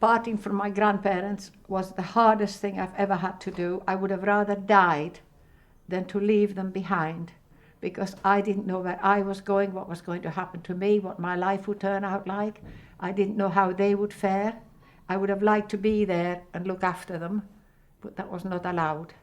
Parting from my grandparents was the hardest thing I've ever had to do. I would have rather died than to leave them behind, because I didn't know where I was going, what was going to happen to me, what my life would turn out like. I didn't know how they would fare. I would have liked to be there and look after them, but that was not allowed.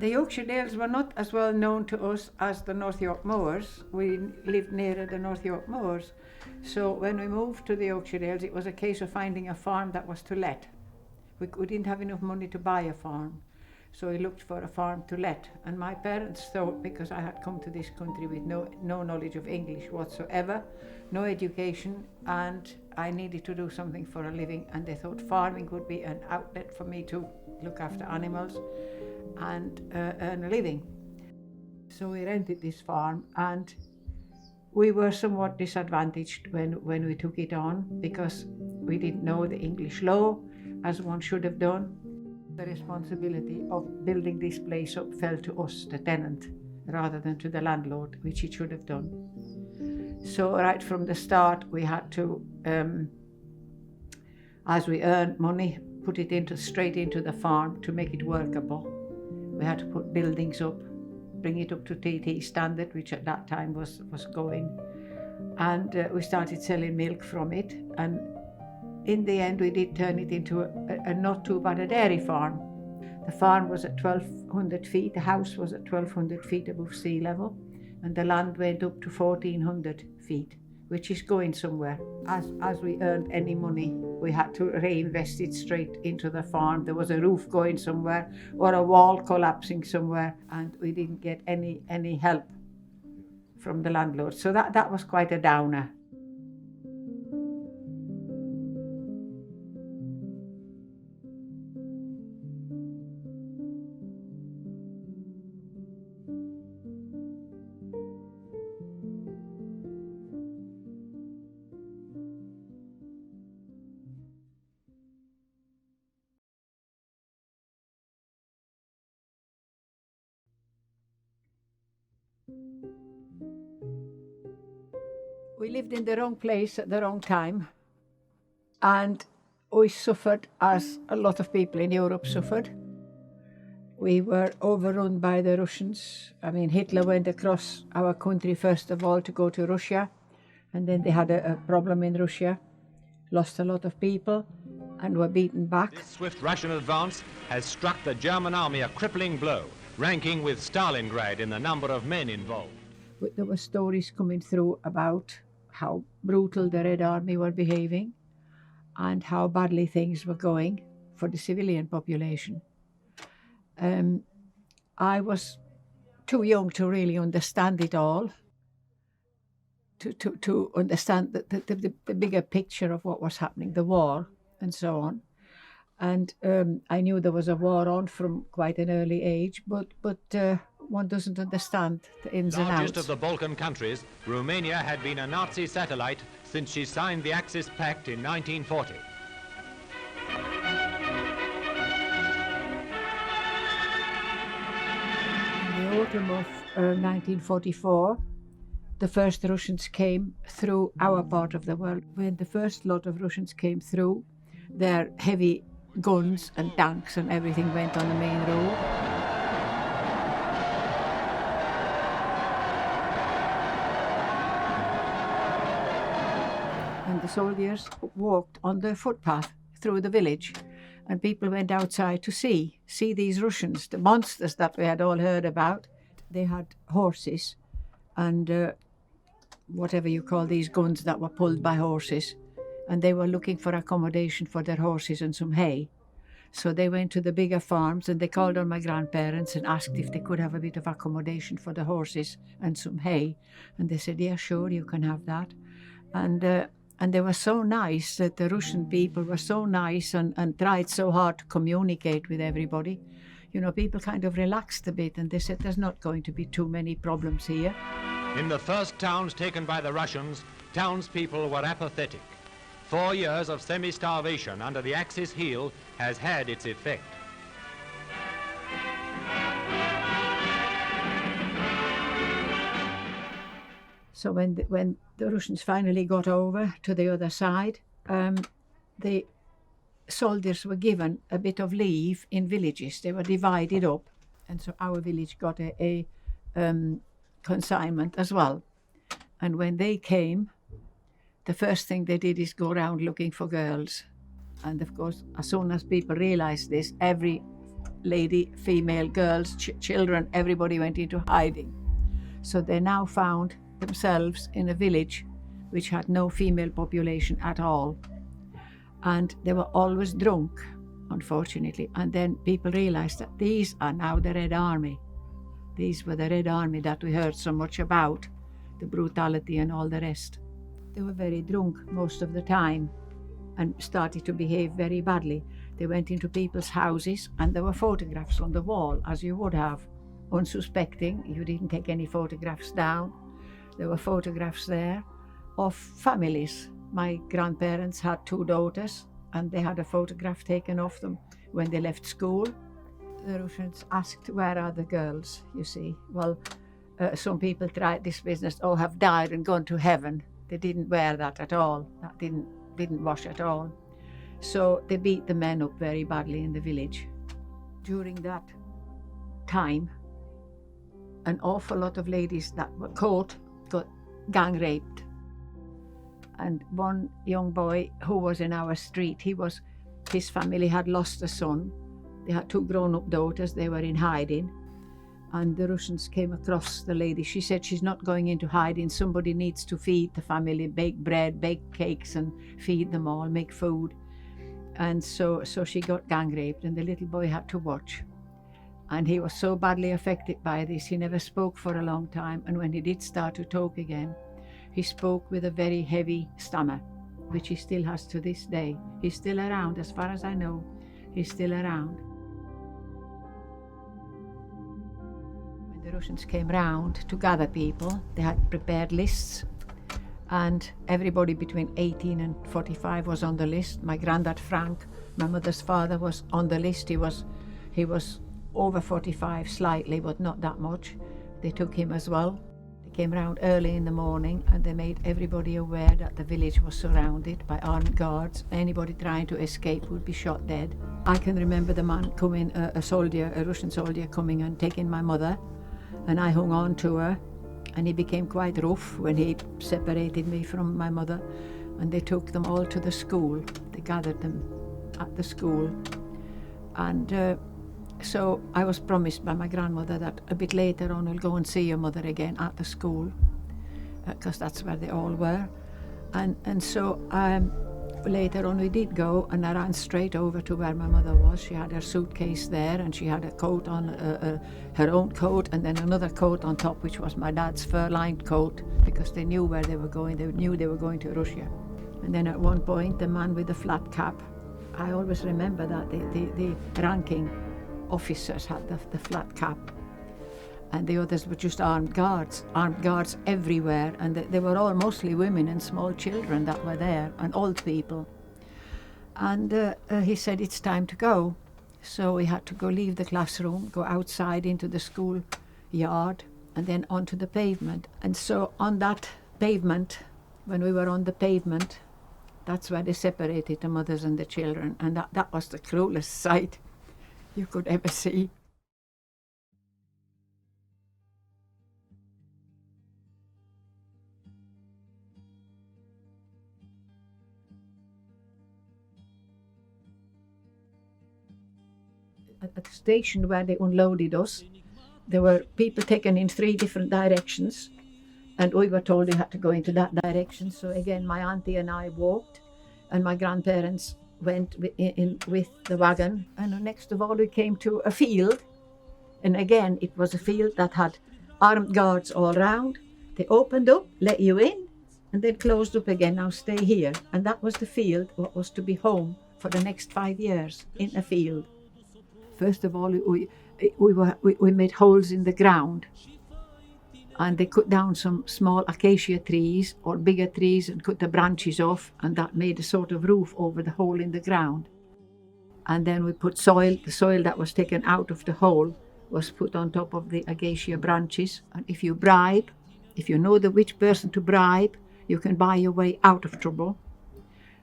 The Yorkshire Dales were not as well known to us as the North York Moors. We lived nearer the North York Moors. So when we moved to the Yorkshire Dales, it was a case of finding a farm that was to let. We didn't have enough money to buy a farm, so we looked for a farm to let. And my parents thought, because I had come to this country with no knowledge of English whatsoever, no education, and I needed to do something for a living, and they thought farming would be an outlet for me to look after animals and earn a living. So we rented this farm, and we were somewhat disadvantaged when we took it on, because we didn't know the English law as one should have done. The responsibility of building this place up fell to us, the tenant, rather than to the landlord, which it should have done. So right from the start we had to, as we earned money, put it straight into the farm to make it workable. We had to put buildings up, bring it up to TT standard, which at that time was going. And we started selling milk from it. And in the end, we did turn it into a not too bad a dairy farm. The farm was at 1,200 feet, the house was at 1,200 feet above sea level, and the land went up to 1,400 feet, which is going somewhere. As we earned any money, we had to reinvest it straight into the farm. There was a roof going somewhere or a wall collapsing somewhere, and we didn't get any help from the landlord. So that was quite a downer. We lived in the wrong place at the wrong time, and we suffered as a lot of people in Europe suffered. We were overrun by the Russians. I mean, Hitler went across our country first of all to go to Russia, and then they had a problem in Russia, lost a lot of people, and were beaten back. This swift Russian advance has struck the German army a crippling blow, ranking with Stalingrad in the number of men involved. But there were stories coming through about how brutal the Red Army were behaving and how badly things were going for the civilian population. I was too young to really understand it all, to understand the bigger picture of what was happening, the war and so on. And I knew there was a war on from quite an early age, but one doesn't understand the ins and outs. Largest of the Balkan countries, Romania had been a Nazi satellite since she signed the Axis Pact in 1940. In the autumn of 1944, the first Russians came through our part of the world. When the first lot of Russians came through, their heavy guns and tanks and everything went on the main road. the soldiers walked on the footpath through the village, and people went outside to see these Russians, the monsters that we had all heard about. They had horses and whatever you call these guns that were pulled by horses, and they were looking for accommodation for their horses and some hay. So they went to the bigger farms and they called on my grandparents and asked if they could have a bit of accommodation for the horses and some hay. And they said, yeah, sure, you can have that. And they were so nice, that the Russian people were so nice and tried so hard to communicate with everybody. You know, people kind of relaxed a bit and they said there's not going to be too many problems here. In the first towns taken by the Russians, townspeople were apathetic. 4 years of semi-starvation under the Axis heel has had its effect. So when the Russians finally got over to the other side, the soldiers were given a bit of leave in villages. They were divided up, and so our village got a consignment as well. And when they came, the first thing they did is go around looking for girls. And of course, as soon as people realized this, every lady, female, girls, children, everybody went into hiding. So they now found themselves in a village which had no female population at all. And they were always drunk, unfortunately. And then people realized that these are now the Red Army. These were the Red Army that we heard so much about, the brutality and all the rest. They were very drunk most of the time and started to behave very badly. They went into people's houses and there were photographs on the wall, as you would have. Unsuspecting, you didn't take any photographs down. There were photographs there of families. My grandparents had 2 daughters and they had a photograph taken of them when they left school. The Russians asked, where are the girls, you see? Well, some people tried this business, have died and gone to heaven. They didn't wear that at all. That didn't wash at all. So they beat the men up very badly in the village. During that time, an awful lot of ladies that were caught got gang raped. And one young boy who was in our street, his family had lost a son. They had 2 grown-up daughters. They were in hiding. And the Russians came across the lady. She said she's not going into hiding. Somebody needs to feed the family, bake bread, bake cakes and feed them all, make food. And so she got gang raped and the little boy had to watch. And he was so badly affected by this, he never spoke for a long time. And when he did start to talk again, he spoke with a very heavy stammer, which he still has to this day. He's still around, as far as I know. He's still around. The Russians came round to gather people. They had prepared lists and everybody between 18 and 45 was on the list. My granddad Frank, my mother's father, was on the list. He was over 45 slightly, but not that much. They took him as well. They came round early in the morning and they made everybody aware that the village was surrounded by armed guards. Anybody trying to escape would be shot dead. I can remember the man coming, a Russian soldier coming and taking my mother. And I hung on to her, and he became quite rough when he separated me from my mother. And they took them all to the school. They gathered them at the school. And so I was promised by my grandmother that a bit later on we'll go and see your mother again at the school, because that's where they all were. And so later on we did go, and I ran straight over to where my mother was. She had her suitcase there and she had a coat on, her own coat, and then another coat on top, which was my dad's fur-lined coat, because they knew where they were going. They knew they were going to Russia. And then at one point, the man with the flat cap, I always remember that the ranking officers had the flat cap, and the others were just armed guards everywhere, and they were all mostly women and small children that were there, and old people. And he said, it's time to go. So we had to go leave the classroom, go outside into the school yard, and then onto the pavement. And so on that pavement, when we were on the pavement, that's where they separated the mothers and the children, and that was the cruelest sight you could ever see. at the station where they unloaded us, there were people taken in 3 different directions, and we were told we had to go into that direction. So again, my auntie and I walked, and my grandparents went in with the wagon. And next of all, we came to a field, and again, it was a field that had armed guards all round. They opened up, let you in, and then closed up again. Now stay here. And that was the field, what was to be home for the next 5 years, in a field. First of all, we made holes in the ground, and they cut down some small acacia trees or bigger trees and cut the branches off, and that made a sort of roof over the hole in the ground. And then we put soil, the soil that was taken out of the hole was put on top of the acacia branches. And if you bribe, if you know which person to bribe, you can buy your way out of trouble.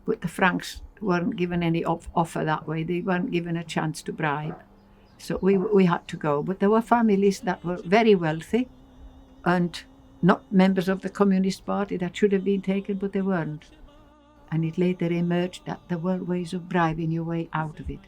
But the Franks weren't given any offer that way. They weren't given a chance to bribe. So we had to go. But there were families that were very wealthy and not members of the Communist Party that should have been taken, but they weren't. And it later emerged that there were ways of bribing your way out of it.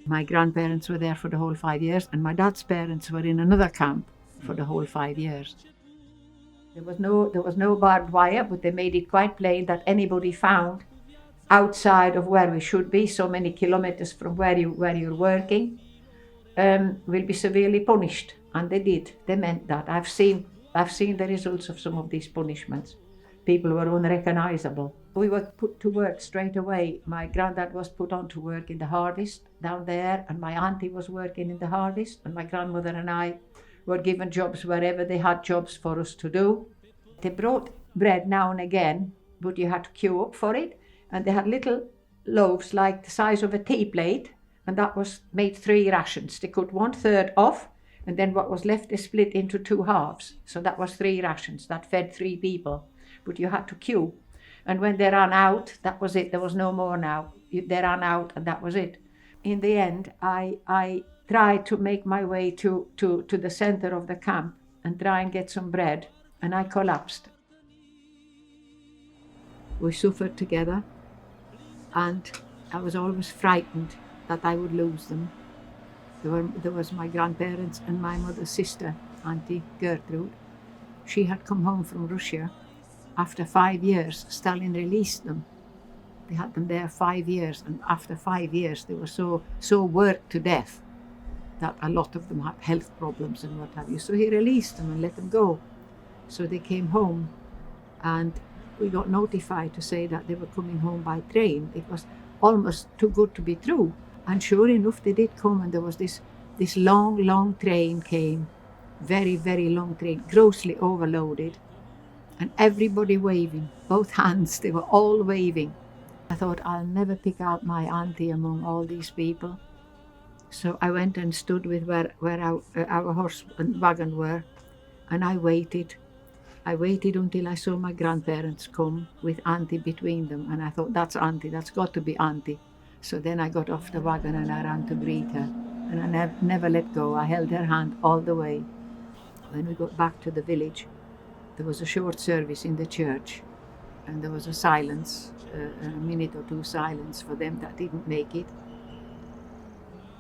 My grandparents were there for the whole 5 years, and my dad's parents were in another camp for the whole 5 years. There was no barbed wire, but they made it quite plain that anybody found outside of where we should be, so many kilometers from where you're working, will be severely punished. And they did. They meant that. I've seen the results of some of these punishments. People were unrecognizable. We were put to work straight away. My granddad was put on to work in the harvest down there, and my auntie was working in the harvest, and my grandmother and I were given jobs wherever they had jobs for us to do. They brought bread now and again, but you had to queue up for it, and they had little loaves like the size of a tea plate, and that was made 3 rations. They cut 1/3 off, and then what was left they split into 2 halves. So that was 3 rations. That fed 3 people. But you had to queue. And when they ran out, that was it. There was no more now. They ran out, and that was it. In the end, I tried to make my way to the center of the camp and try and get some bread, and I collapsed. We suffered together, and I was always frightened that I would lose them. There was my grandparents and my mother's sister, Auntie Gertrude. She had come home from Russia. After 5 years, Stalin released them. They had them there 5 years, and after 5 years they were so worked to death that a lot of them had health problems and what have you. So he released them and let them go. So they came home, and we got notified to say that they were coming home by train. It was almost too good to be true. And sure enough, they did come, and there was this long train came, very, very long train, grossly overloaded, and everybody waving, both hands, they were all waving. I thought, I'll never pick out my auntie among all these people. So I went and stood with where our horse and wagon were, and I waited. I waited until I saw my grandparents come with auntie between them, and I thought, that's auntie, that's got to be auntie. So then I got off the wagon and I ran to greet her, and I never let go. I held her hand all the way. When we got back to the village, there was a short service in the church, and there was a silence, a minute or 2 silence for them that didn't make it.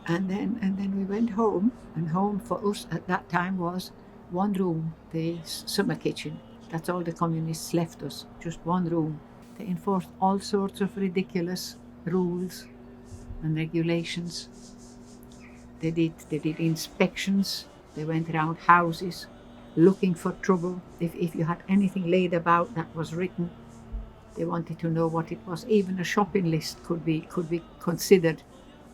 And then we went home, and home for us at that time was 1 room, the summer kitchen. That's all the communists left us, just 1 room. They enforced all sorts of ridiculous rules and regulations. They did inspections. They went around houses looking for trouble. If you had anything laid about that was written, they wanted to know what it was. Even a shopping list could be considered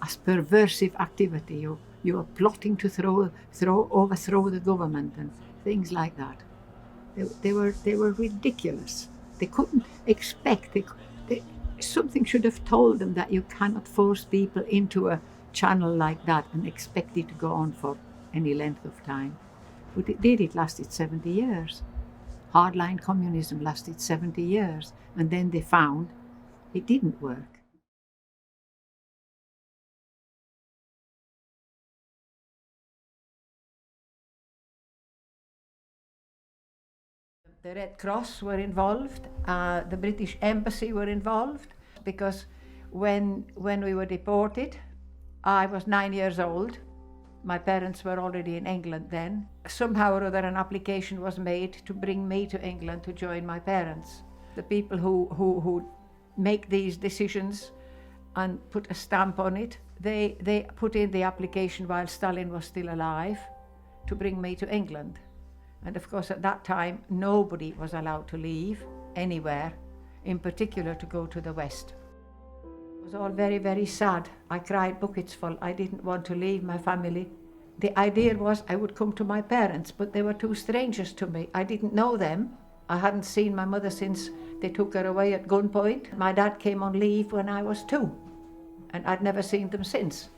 as perversive activity. You were plotting to overthrow the government and things like that. They were ridiculous. They couldn't expect. Something should have told them that you cannot force people into a channel like that and expect it to go on for any length of time. But it did. It lasted 70 years. Hardline communism lasted 70 years, and then they found it didn't work. The Red Cross were involved, the British Embassy were involved, because when we were deported, I was 9 years old, My parents were already in England then. Somehow or other an application was made to bring me to England to join my parents. The people who make these decisions and put a stamp on it, they put in the application while Stalin was still alive to bring me to England. And of course at that time nobody was allowed to leave anywhere, in particular to go to the West. It was all very, very sad. I cried buckets full. I didn't want to leave my family. The idea was I would come to my parents, but they were two strangers to me. I didn't know them. I hadn't seen my mother since they took her away at gunpoint. My dad came on leave when I was 2, and I'd never seen them since.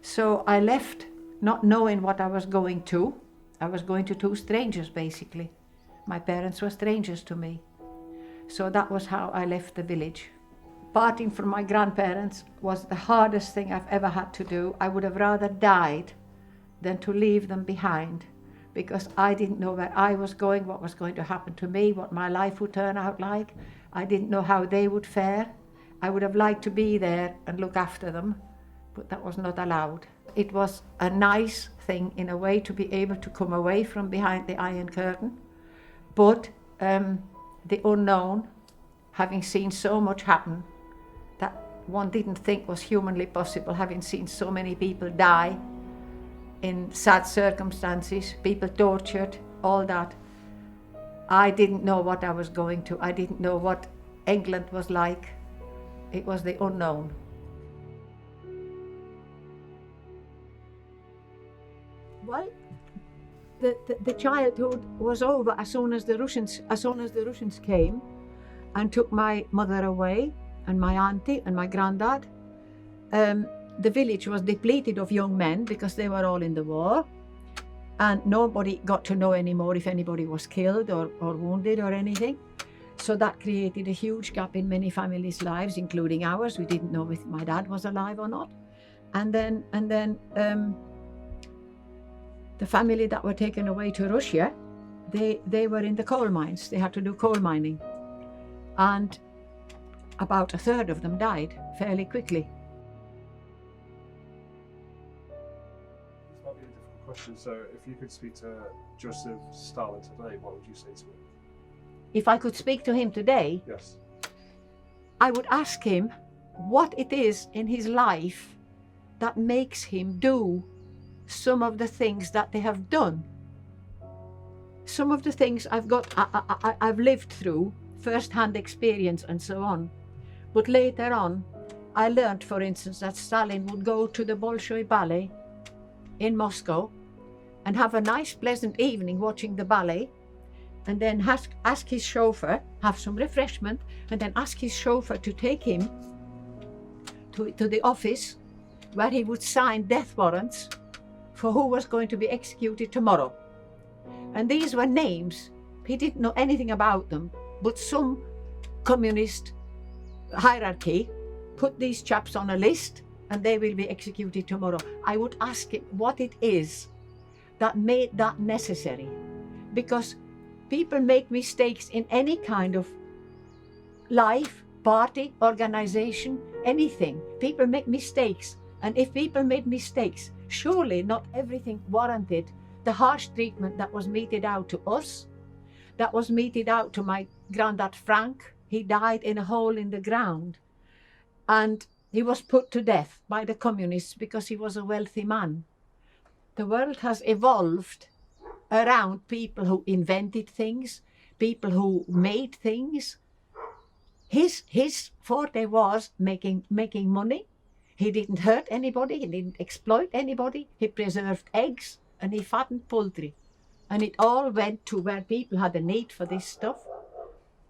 So I left not knowing what I was going to. I was going to two strangers, basically. My parents were strangers to me. So that was how I left the village. Parting from my grandparents was the hardest thing I've ever had to do. I would have rather died than to leave them behind, because I didn't know where I was going, what was going to happen to me, what my life would turn out like. I didn't know how they would fare. I would have liked to be there and look after them, but that was not allowed. It was a nice thing in a way to be able to come away from behind the Iron Curtain, but the unknown, having seen so much happen that one didn't think was humanly possible, having seen so many people die in sad circumstances, people tortured, all that. I didn't know what I was going to. I didn't know what England was like. It was the unknown. Well, the childhood was over as soon as the Russians came and took my mother away, and my auntie and my granddad. The village was depleted of young men because they were all in the war, and nobody got to know anymore if anybody was killed or wounded or anything. So that created a huge gap in many families' lives, including ours. We didn't know if my dad was alive or not. And then the family that were taken away to Russia, they were in the coal mines. They had to do coal mining. And about a third of them died fairly quickly. This might be a difficult question. So if you could speak to Joseph Stalin today, what would you say to him? If I could speak to him today, Yes. I would ask him what it is in his life that makes him do some of the things that they have done. Some of the things I've lived through, first-hand experience and so on. But later on, I learned, for instance, that Stalin would go to the Bolshoi ballet in Moscow and have a nice, pleasant evening watching the ballet, and then ask his chauffeur, have some refreshment, and then ask his chauffeur to take him to the office where he would sign death warrants for who was going to be executed tomorrow. And these were names. He didn't know anything about them, but some communist hierarchy put these chaps on a list and they will be executed tomorrow. I would ask him what it is that made that necessary, because people make mistakes in any kind of life, party, organization, anything. People make mistakes, and if people made mistakes, surely not everything warranted the harsh treatment that was meted out to us, that was meted out to my granddad Frank. He died in a hole in the ground, and he was put to death by the communists because he was a wealthy man. The world has evolved around people who invented things, people who made things. His forte was making money. He didn't hurt anybody, he didn't exploit anybody. He preserved eggs and he fattened poultry. And it all went to where people had a need for this stuff.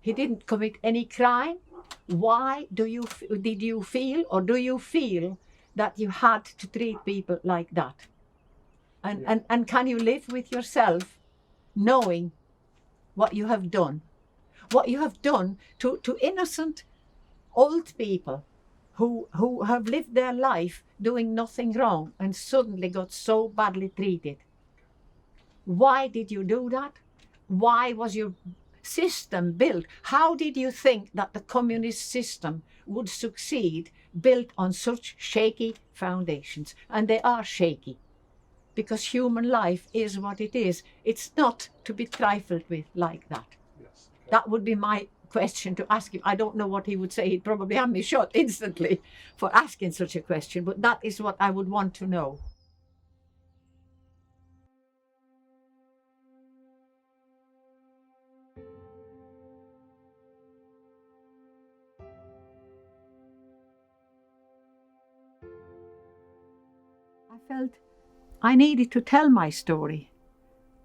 He didn't commit any crime. Why did you feel, or do you feel, that you had to treat people like that? And can you live with yourself knowing what you have done? What you have done to innocent old people who have lived their life doing nothing wrong and suddenly got so badly treated. Why did you do that? Why was your system built? How did you think that the communist system would succeed built on such shaky foundations? And they are shaky. because human life is what it is. It's not to be trifled with like that. Yes. Okay. That would be my question to ask him. I don't know what he would say. He'd probably have me shot instantly for asking such a question, but that is what I would want to know. I felt I needed to tell my story.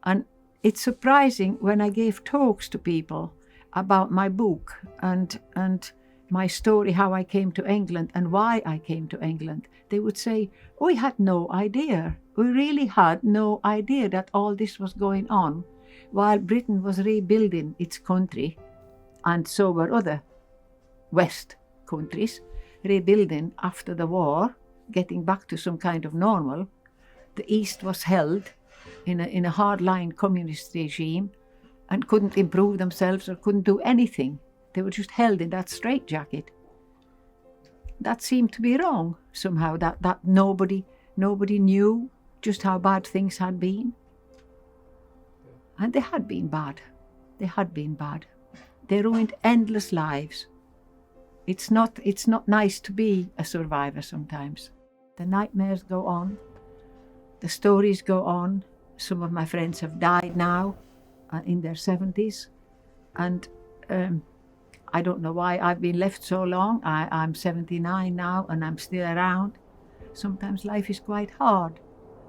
And it's surprising when I gave talks to people about my book and my story, how I came to England and why I came to England. They would say, we had no idea. We really had no idea that all this was going on while Britain was rebuilding its country, and so were other West countries, rebuilding after the war, getting back to some kind of normal. The East was held in a hardline communist regime and couldn't improve themselves or couldn't do anything. They were just held in that straitjacket. That seemed to be wrong somehow, that nobody knew just how bad things had been. And they had been bad. They had been bad. They ruined endless lives. It's not nice to be a survivor sometimes. The nightmares go on. The stories go on. Some of my friends have died now in their 70s. And I don't know why I've been left so long. I'm 79 now and I'm still around. Sometimes life is quite hard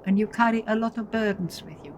and you carry a lot of burdens with you.